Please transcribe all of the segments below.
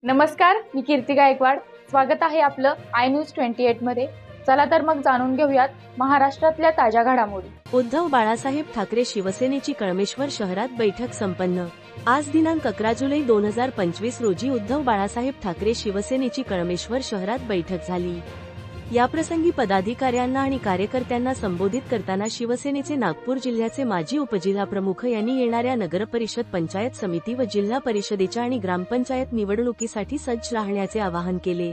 नमस्कार, मी कीर्ती गायकवाड। स्वागत आहे आपलं आय न्यूज 28 मध्ये। चला तर मग जाणून घेऊयात महाराष्ट्रातल्या ताज्या घडामोडी। उद्धव बाळासाहेब ठाकरे शिवसेनेची कळमेश्वर शहरात बैठक संपन्न। आज दिनांक 11 जुलै 2025 रोजी उद्धव बाळासाहेब ठाकरे शिवसेनेची कळमेश्वर शहरात बैठक झाली। याप्रसंगी पदाधिकाऱ्यांना आणि कार्यकर्त्यांना संबोधित करताना शिवसेनेचे नागपूर जिल्ह्याचे माजी उपजिल्हाप्रमुख यांनी येणाऱ्या नगरपरिषद, पंचायत समिती व जिल्हा परिषदेच्या आणि ग्रामपंचायत निवडणुकीसाठी सज्ज राहण्याचे आवाहन केले।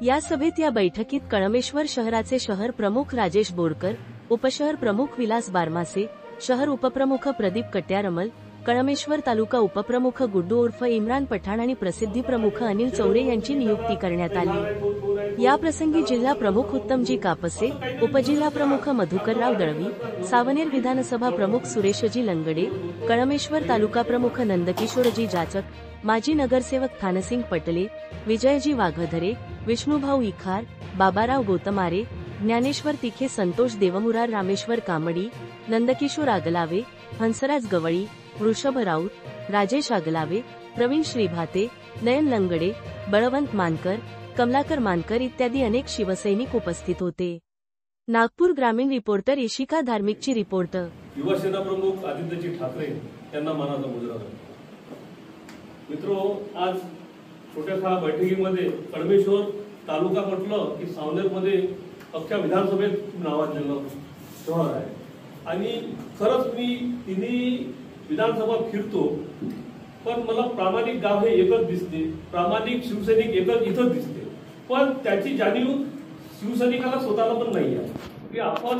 या सभेत या बैठकीत कळमेश्वर शहराचे शहर प्रमुख राजेश बोरकर, उपशहर प्रमुख विलास बारमासे, शहर उपप्रमुख प्रदीप कट्यारमल, कळमेश्वर तालुका उपप्रमुख गुड्डू उर्फ इम्रान पठाण आणि प्रसिद्धी प्रमुख अनिल चौरे यांची नियुक्ती करण्यात आली। या प्रसंगी जिल्हा प्रमुख उत्तमजी कापसे, उपजिल्हा प्रमुख मधुकरराव दळवी, सावनेर विधानसभा प्रमुख सुरेशजी लंगडे, कळमेश्वर तालुका प्रमुख नंदकिशोरजी जाचक, माजी नगरसेवक थानसिंग पटले, विजयजी वाघधरे, विष्णुभाऊ इखार, बाबाराव गोतमारे, ज्ञानेश्वर तिखे, संतोष देवमुरार, रामेश्वर कामडी, नंदकिशोर आगलावे, हंसराज गवळी, वृषभ राऊत, राजेश आगलावे, प्रवीण श्रीभाते, नयन लंगडे, बळवंत मानकर, कमलाकर मानकर इत्यादी अनेक शिवसैनिक उपस्थित होते। नागपूर ग्रामीण रिपोर्टर इशिका धार्मिकची रिपोर्ट। युवासेना प्रमुख आदित्यजी ठाकरे यांना मानाचा मुजरा। मित्रो, आज छोट्याशा बैठकीमध्ये कळमेश्वर तालुका म्हटलं की सावनेरमध्ये अख्ख्या विधानसभेत नावाजलेलं शहर आहे आणि खरंच मी तिन्ही विधानसभा फिरतो, पण मला प्रामाणिक गाव हे एकच दिसते, प्रामाणिक शिवसैनिक एकच इथंच दिसते। पण त्याची जाणीव शिवसैनिकाला स्वतःला पण नाही आहे की आपण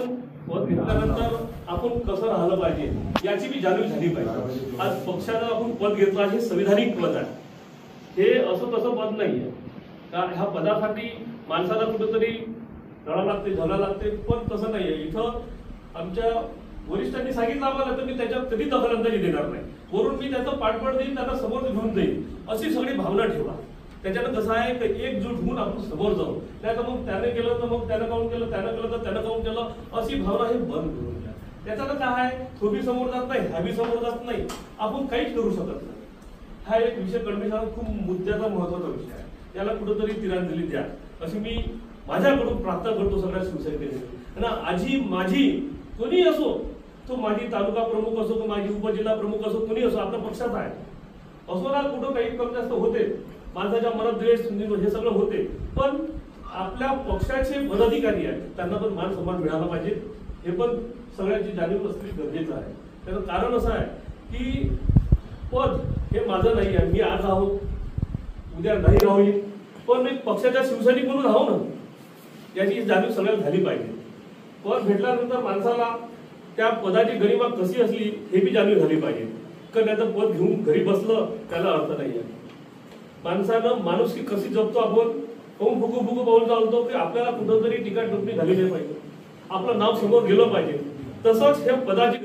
पद घेतल्यानंतर आपण कसं राहिलं पाहिजे याची बी जाणीव झाली पाहिजे। आज पक्षानं आपण पद घेतलं, हे संविधानिक पद आहे, हे असं तसं पद नाही आहे का ह्या पदासाठी माणसाला कुठेतरी लढा लागते, झगडा लागते, पण तसं नाही आहे। इथं आमच्या वरिष्ठांनी सांगितलं आम्हाला तर मी त्याच्यात कधी दखलंदाजी देणार नाही, वरून मी त्याचं पाठबळ देईन, त्यांना समोर घेऊन देईन, अशी सगळी भावना ठेवा। त्याच्यानं कसं आहे की एकजूट होऊन आपण समोर जाऊ, नाही तर मग त्याने केलं तर मग त्यानं काऊन केलं, त्यानं केलं तर त्यानं काऊन केलं, अशी भावना हे बंद करून द्या। त्याच्यानं काय आहे, तो बी समोर जात नाही, हा बी समोर जात नाही, आपण काहीच करू शकत नाही। हा एक विषय कळमेश्वर खूप मुद्द्याचा, महत्वाचा विषय आहे, त्याला कुठेतरी तिरांजली द्या अशी मी माझ्याकडून प्रार्थना करतो सगळ्या शिवसैनिकांनी। आजी माझी कोणी असो, तो माझी तालुका प्रमुख असो, तो माझी उपजिल्हा प्रमुख असो, कोणी असो, आपल्या पक्षाचा आहे असो ना, कुठं काही कमी जास्त होते, माणसाच्या मनात द्वेष हे सगळं होते, पण आपल्या पक्षाचे पदाधिकारी आहेत त्यांना पण मान सन्मान मिळाला पाहिजे, हे पण सगळ्यांची जाणीव असणे गरजेचं आहे। त्याचं कारण असं आहे की पद हे माझं नाही आहे, मी आज राहू उद्या नाही राहू, पण मी पक्षाच्या शिवसैनिक म्हणून राहू ना, याची जाणीव सगळ्यांना झाली पाहिजे। पद भेटल्यानंतर माणसाला त्या पदाची गरिमा कशी असली हे बी जाणीव झाली पाहिजे, कारण त्याचं पद घेऊन घरी बसलं त्याला अर्थ नाही आहे। माणसानं माणुसकी कशी जपतो आपण, होऊन फुगू फुगू पाऊल चालतो की आपल्याला कुठंतरी टीका टिप्पणी झाली नाही पाहिजे, आपलं नाव समोर गेलं पाहिजे, तसंच हे पदाची